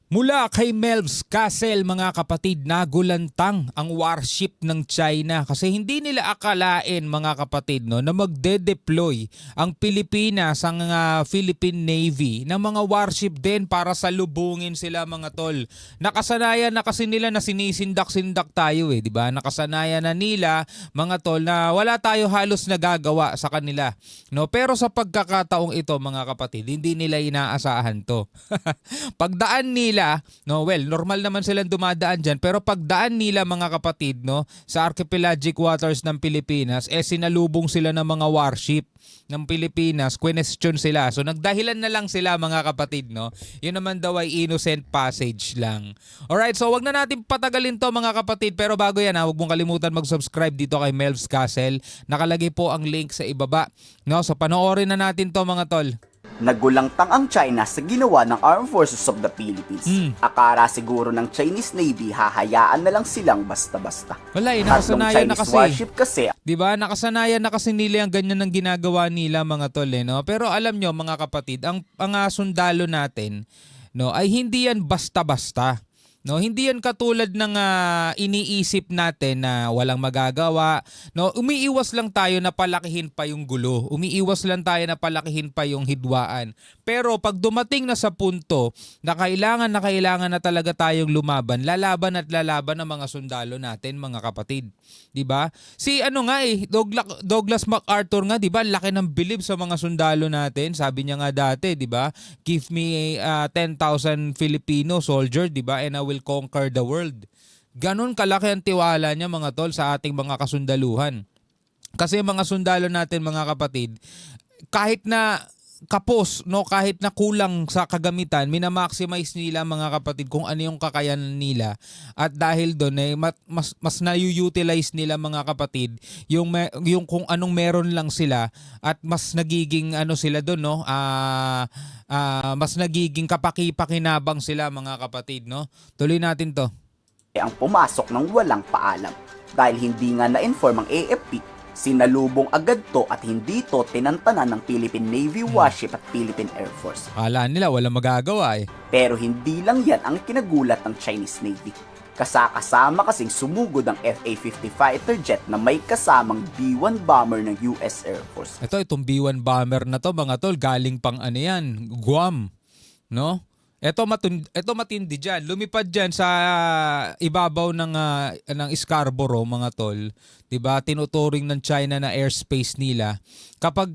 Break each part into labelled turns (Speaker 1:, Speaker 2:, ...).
Speaker 1: Mula kay Melv's Castle mga kapatid, nagulantang ang warship ng China kasi hindi nila akalain mga kapatid na magde-deploy ang Pilipinas, ang Philippine Navy ng mga warship din para salubungin sila mga tol. Nakasanayan na kasi nila na sinisindak-sindak tayo di ba? Nakasanayan na nila mga tol na wala tayo halos nagagawa sa kanila. No, pero sa pagkakataong ito mga kapatid, hindi nila inaasahan to. Pagdaan nila normal naman silang dumadaan dyan, pero pagdaan nila mga kapatid sa archipelagic waters ng Pilipinas, sinalubong sila ng mga warship ng Pilipinas, question sila. So nagdahilan na lang sila mga kapatid, Yun naman daw ay innocent passage lang. Alright, so wag na natin patagalin to mga kapatid, pero bago yan wag mong kalimutan mag-subscribe dito kay Melv's Castle. Nakalagay po ang link sa ibaba. So panoorin na natin to mga tol.
Speaker 2: Nagulangtang ang China sa ginawa ng Armed Forces of the Philippines. Akala siguro ng Chinese Navy hahayaan na lang silang basta-basta.
Speaker 1: Wala nakasanayan na kasi.
Speaker 2: Warship kasi.
Speaker 1: Diba? Nakasanayan na kasi nila yung ganyan ng ginagawa nila mga tol. Pero alam nyo mga kapatid, ang sundalo natin ay hindi yan basta-basta. Hindi yan katulad ng iniisip natin na walang magagawa. Umiiwas lang tayo na palakihin pa yung gulo. Umiiwas lang tayo na palakihin pa yung hidwaan. Pero pag dumating na sa punto na kailangan na talaga tayong lumaban, lalaban at lalaban ang mga sundalo natin mga kapatid. Diba? Si Douglas MacArthur nga, diba? Laki ng bilib sa mga sundalo natin. Sabi niya nga dati, diba? Give me 10,000 Filipino soldier, diba? And I will conquer the world. Ganon kalaki ang tiwala niya mga tol sa ating mga kasundaluhan. Kasi mga sundalo natin mga kapatid, kahit na kapos, kahit na kulang sa kagamitan, minamaximize nila mga kapatid kung ano yung kakayanan nila. At dahil doon mas na-utilize nila mga kapatid yung kung anong meron lang sila, at mas nagiging sila doon mas nagiging kapaki-pakinabang sila mga kapatid Tuloy natin to.
Speaker 2: Ang pumasok ng walang paalam dahil hindi nga na-inform ang AFP. Sinalubong agad to at hindi to tinantanan ng Philippine Navy warship at Philippine Air Force.
Speaker 1: Akala nila walang magagawa
Speaker 2: Pero hindi lang yan ang kinagulat ng Chinese Navy. Kasama kasing sumugod ang FA-50 fighter jet na may kasamang B-1 bomber ng US Air Force.
Speaker 1: Itong B-1 bomber na to mga tol, galing pang Guam. Ito matindi dyan. Lumipad dyan sa ibabaw ng Scarborough mga tol. Diba? Tinuturing ng China na airspace nila. Kapag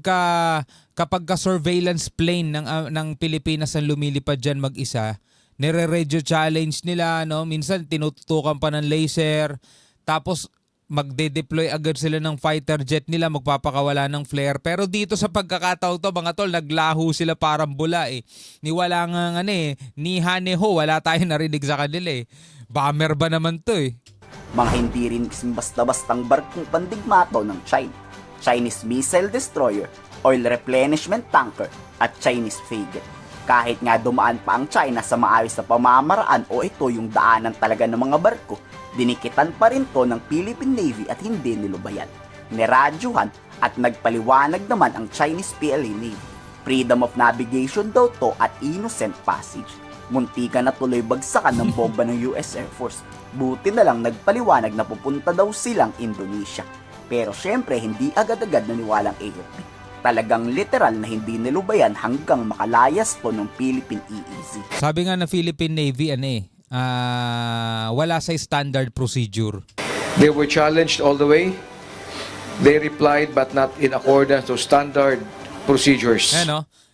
Speaker 1: surveillance plane ng Pilipinas ang lumilipad dyan mag-isa, nire-radio challenge nila. Minsan tinututukan pa ng laser. Tapos magde-deploy agad sila ng fighter jet nila, magpapakawala ng flare. Pero dito sa pagkakataon to mga tol, naglaho sila parang bula Ni wala nga ni haneho, wala tayong narinig sa kanila Bomber ba naman to
Speaker 2: Mga hindi rin kasing basta-bastang barkong pandigmato ng China, Chinese missile destroyer, oil replenishment tanker, at Chinese frigate. Kahit nga dumaan pa ang China sa maayos na pamamaraan o ito yung daanan talaga ng mga barko, dinikitan pa rin to ng Philippine Navy at hindi nilubayan. Niradyuhan at nagpaliwanag naman ang Chinese PLA Navy. Freedom of navigation daw to at innocent passage. Muntika na tuloy bagsakan ng bomba ng US Air Force. Buti na lang nagpaliwanag na pupunta daw silang Indonesia. Pero syempre hindi agad-agad naniwalang AFP. Talagang literal na hindi nilubayan hanggang makalayas to ng Philippine EEZ.
Speaker 1: Sabi nga na Philippine Navy wala sa standard procedure.
Speaker 3: They were challenged all the way. They replied but not in accordance to standard procedures.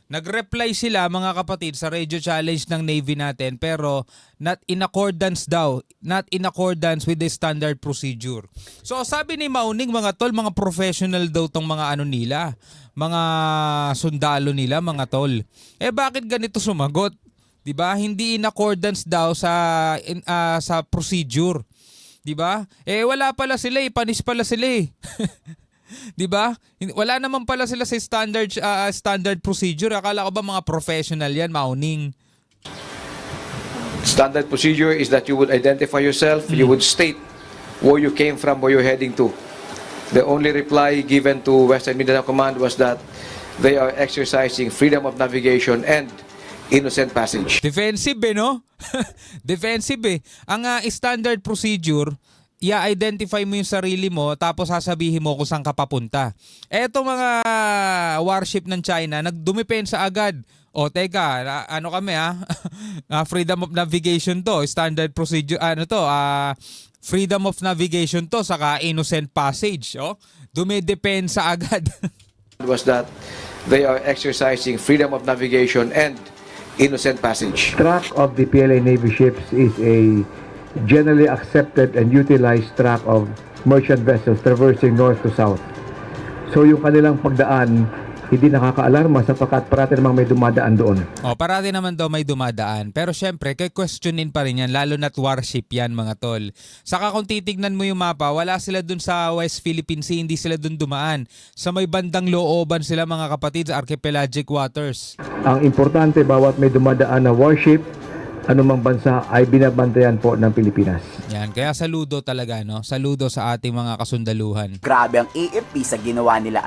Speaker 1: Nag-reply sila mga kapatid sa radio challenge ng Navy natin, pero not in accordance with the standard procedure. So sabi ni Mauning mga tol, mga professional daw tong mga nila, mga sundalo nila mga tol. Bakit ganito sumagot? 'Di ba? Hindi in accordance daw sa procedure. 'Di ba? Wala pala sila, panis pala sila 'Di ba? Wala naman pala sila sa standard procedure. Akala ko ba mga professional 'yan, Mauning?
Speaker 3: Standard procedure is that you would identify yourself, you would state where you came from, where you're heading to. The only reply given to Western Mindanao Command was that they are exercising freedom of navigation and innocent passage.
Speaker 1: Defensive no? Defensive eh. Ang standard procedure, i-identify mo yung sarili mo tapos sasabihin mo kung saan ka papunta. Eto mga warship ng China, nagdumepensa agad. O teka, ano kami freedom of navigation to, standard procedure, freedom of navigation to, saka innocent passage. Dumedepensa agad.
Speaker 3: Was that they are exercising freedom of navigation and innocent passage.
Speaker 4: Track of the PLA Navy ships is a generally accepted and utilized track of merchant vessels traversing north to south. So yung kanilang pagdaan, hindi nakakaalarma sapagkat parati namang may dumadaan doon.
Speaker 1: Parati naman daw may dumadaan. Pero syempre, questionin pa rin yan, lalo na't warship yan mga tol. Saka kung titignan mo yung mapa, wala sila dun sa West Philippine Sea, hindi sila dun dumaan. Sa may bandang looban sila mga kapatid, sa archipelagic waters.
Speaker 4: Ang importante, bawat may dumadaan na warship, anumang bansa ay binabantayan po ng Pilipinas.
Speaker 1: Yan, kaya saludo talaga, no? Saludo sa ating mga kasundaluhan.
Speaker 2: Grabe ang AFP sa ginawa nila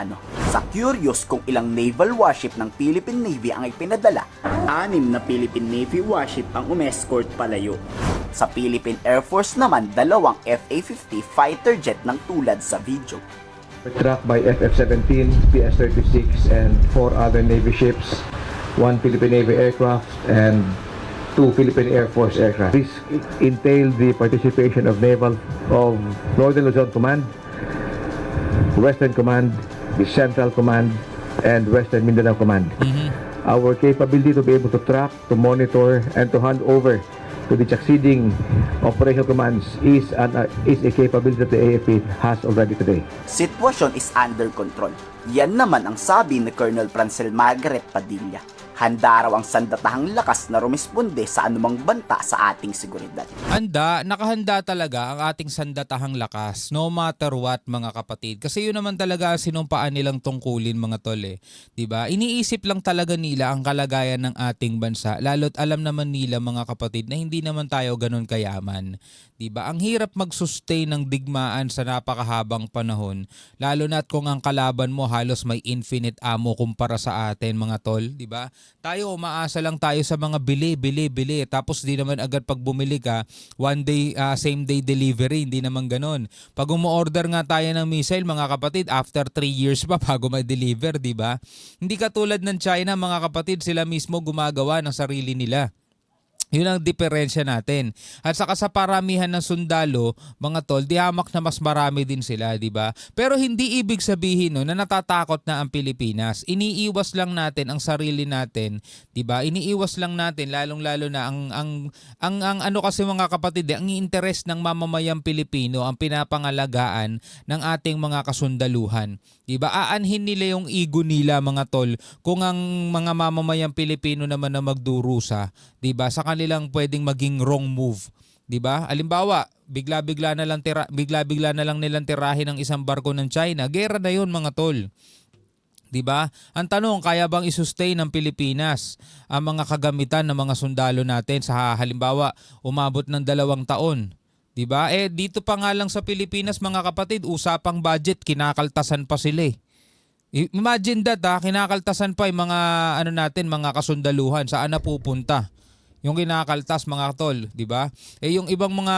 Speaker 2: Sa curious kung ilang naval warship ng Philippine Navy ang ipinadala, 6 na Philippine Navy warship ang umescort palayo. Sa Philippine Air Force naman, 2 FA-50 fighter jet ng tulad sa video.
Speaker 4: Tracked by FF-17, PS-36, and 4 other Navy ships, 1 Philippine Navy aircraft, and 2 Philippine Air Force aircraft. This entailed the participation of Northern Luzon Command, Western Command, the Central Command, and Western Mindanao Command. Our capability to be able to track, to monitor, and to hand over to the succeeding operational commands is a capability that the AFP has already today.
Speaker 2: Sitwasyon is under control. Yan naman ang sabi ni Colonel Francel Margaret Padilla. Handa raw ang sandatahang lakas na rumisponde sa anumang banta sa ating seguridad.
Speaker 1: Nakahanda talaga ang ating sandatahang lakas no matter what mga kapatid. Kasi yun naman talaga sinumpaan nilang tungkulin mga tol eh. Diba? Iniisip lang talaga nila ang kalagayan ng ating bansa. Lalo't alam naman nila mga kapatid na hindi naman tayo ganun kayaman. Diba? Ang hirap mag-sustain ng digmaan sa napakahabang panahon. Lalo na't kung ang kalaban mo halos may infinite ammo kumpara sa atin mga tol. Diba? Tayo, umaasa lang tayo sa mga bili. Tapos di naman agad pag bumili ka, one day, same day delivery. Hindi naman ganun. Pag umu-order nga tayo ng missile, mga kapatid, after 3 years pa bago ma-deliver, di ba? Hindi katulad ng China, mga kapatid, sila mismo gumagawa ng sarili nila. Yun ang diferensya natin. At saka sa paramihan ng sundalo, mga tol, di hamak na mas marami din sila, di ba? Pero hindi ibig sabihin no, na natatakot na ang Pilipinas. Iniiwas lang natin ang sarili natin, di ba? Iniiwas lang natin lalong-lalo na ang ano kasi mga kapatid, ang interes ng mamamayang Pilipino ang pinapangalagaan ng ating mga kasundaluhan. Di ba? Aanhin nila yung ego nila mga tol kung ang mga mamamayang Pilipino naman na magdurusa, di ba? Sa nilang pwedeng maging wrong move, 'di ba? Halimbawa, bigla-bigla na lang nilang tirahin ang isang barko ng China. Gera na 'yon, mga tol. 'Di ba? Ang tanong, kaya bang i-sustain ng Pilipinas ang mga kagamitan ng mga sundalo natin sa halimbawa umabot ng 2 taon? 'Di ba? Dito pa nga lang sa Pilipinas, mga kapatid, usapang budget, kinakaltasan pa sila eh. Imagine that, kinakaltasan pa yung mga mga kasundaluhan, saan napupunta? Yung kinakaltas, mga tol, di ba? Yung ibang mga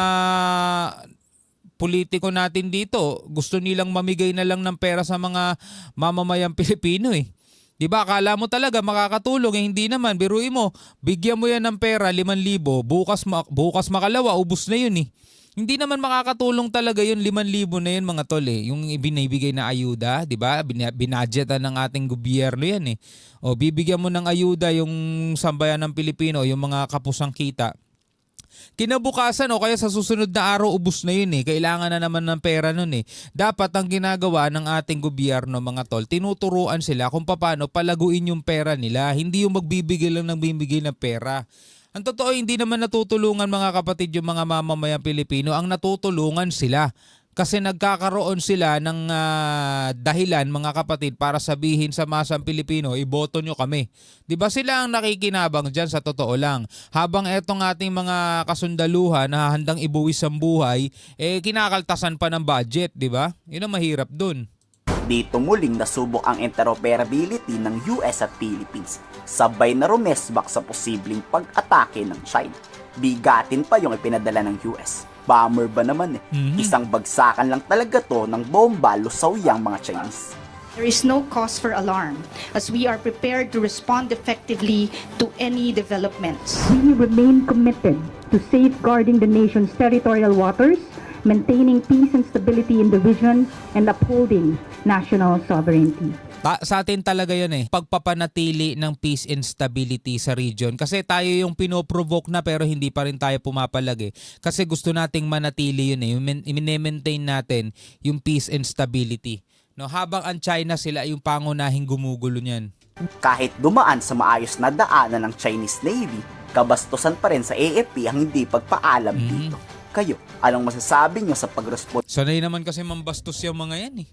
Speaker 1: politiko natin dito, gusto nilang mamigay na lang ng pera sa mga mamamayang Pilipino eh. Di ba? Akala mo talaga makakatulong, hindi naman. Biruin mo, bigyan mo yan ng pera, 5,000, bukas makalawa, ubos na yun eh. Hindi naman makakatulong talaga yun, 5,000 na yun, mga tol eh. Yung binibigay na ayuda, di ba? Binadgetan ng ating gobyerno yan eh. O bibigyan mo ng ayuda yung sambayan ng Pilipino, yung mga kapusang kita. Kinabukasan o kaya sa susunod na araw, ubos na yun eh. Kailangan na naman ng pera nun eh. Dapat ang ginagawa ng ating gobyerno, mga tol, tinuturuan sila kung paano palaguin yung pera nila. Hindi yung magbibigay lang ng bibigay ng pera. Ang totoo, hindi naman natutulungan, mga kapatid, yung mga mamamayang Pilipino. Ang natutulungan sila. Kasi nagkakaroon sila ng dahilan, mga kapatid, para sabihin sa masang Pilipino, iboto nyo kami. Diba sila ang nakikinabang dyan, sa totoo lang. Habang etong ating mga kasundaluhan na handang ibuwis ang buhay, kinakaltasan pa ng budget, diba? Yun ang mahirap dun.
Speaker 2: Dito muling nasubok ang interoperability ng US at Philippines, sabay na rumesbak sa posibleng pag-atake ng China. Bigatin pa yung ipinadala ng US. Bomber ba naman eh? Isang bagsakan lang talaga to ng bomba lusaw yang mga Chinese.
Speaker 5: There is no cause for alarm as we are prepared to respond effectively to any developments.
Speaker 6: We remain committed to safeguarding the nation's territorial waters, maintaining peace and stability in the region, and upholding national sovereignty.
Speaker 1: Sa atin talaga yun eh, pagpapanatili ng peace and stability sa region. Kasi tayo yung pinoprovoke na pero hindi pa rin tayo pumapalag eh. Kasi gusto nating manatili yun eh, i-maintain natin yung peace and stability. No, habang ang China sila yung pangunahing gumugulo niyan.
Speaker 2: Kahit dumaan sa maayos na daanan ng Chinese Navy, kabastusan pa rin sa AFP ang hindi pagpaalam dito. Kayo, anong masasabi nyo sa pag-respond?
Speaker 1: Sanay naman kasi mambastos yung mga yan eh.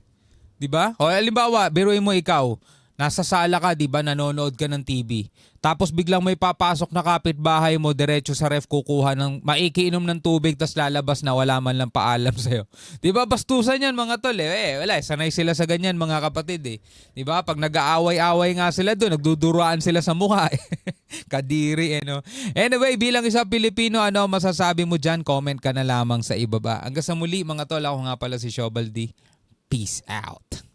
Speaker 1: 'Di ba? O halimbawa, biruin mo ikaw, nasa sala ka, 'di ba, nanonood ka ng TV. Tapos biglang may papasok na kapitbahay mo, diretso sa ref kukuha ng maikiinom ng tubig tas lalabas na wala man lang paalam sa iyo. 'Di ba? Bastusan 'yan mga tol eh. Wala, sanay sila sa ganyan mga kapatid eh. 'Di ba? Pag nag-aaway-away nga sila doon, nagduduruan sila sa mukha. Kadiri eh no. Anyway, bilang isang Pilipino, ano masasabi mo diyan? Comment ka na lamang sa ibaba. Hanggang sa muli mga tol, ako nga pala si Shobaldi. Peace out.